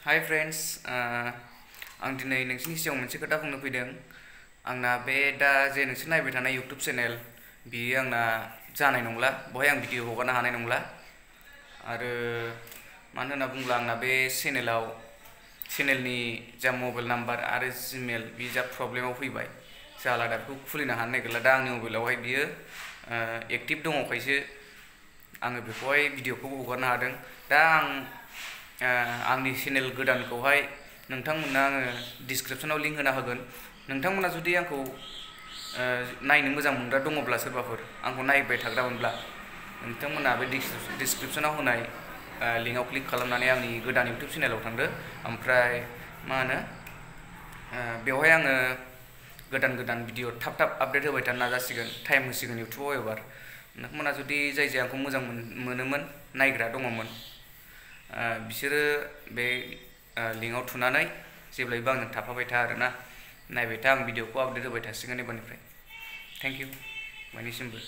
Hi friends आं दिनै नोंसिनि सिगाङाव मोनसे खोथा बुंनो फैदों। आंना बे दा जे नोंसोर नायबाय थानाय यूट्यूब चेनेल बियो आंना जानाय नंला, बहाय आं भिडिअ हगारनो हानाय नंला। आरो मानो होनना बुङोब्ला आंना बे चेनेलनि जा मबाइल नाम्बार आरो जीमेल बे जा प्रब्लेमाव फैबाय, जाला दा बेखौ खुलिनो हानो नागिरला। दा आंनि मबाइलावहाय बियो एक्टिभ दङखायसो आङो बेखौहाय भिडिअखौ हगारनो हादों। दा आंनि चेनेल गोदानखौहाय नोंथांमोननो आङो डिसक्रिप्शनाव लिंक होना होगोन। नोंथांमोना जुदि आंखौ नायनो मोजां मोनग्रा दङब्ला, सोरबाफोर आंखौ नायबाय थाग्रामोनब्ला, नोंथांमोना बे डिसक्रिप्शनाव होनाय लिंकआव क्लिक खालामनानै आंनि गोदान यूट्यूब चेनेलाव थांदो। ओमफ्राय बेवहाय आङो गोदान भिडिअ थाब आपडेट होबाय थानो नाजासिगोन, टाइम होसिगोन यूट्यूबाव एबार। नोंथांमोना जुदि जाय आंखौ मोजां मोनोमोन, नायग्रा दङमोन, बिसोरो बे लिंकआव थुनानै जेब्लायबो आंजों थाफाबाय था आरोना, नायबाय था। आं भिडिअखौ आपडेट होबाय थासिगोन एबारनिफ्राय। Thank you बयनिसिमबो।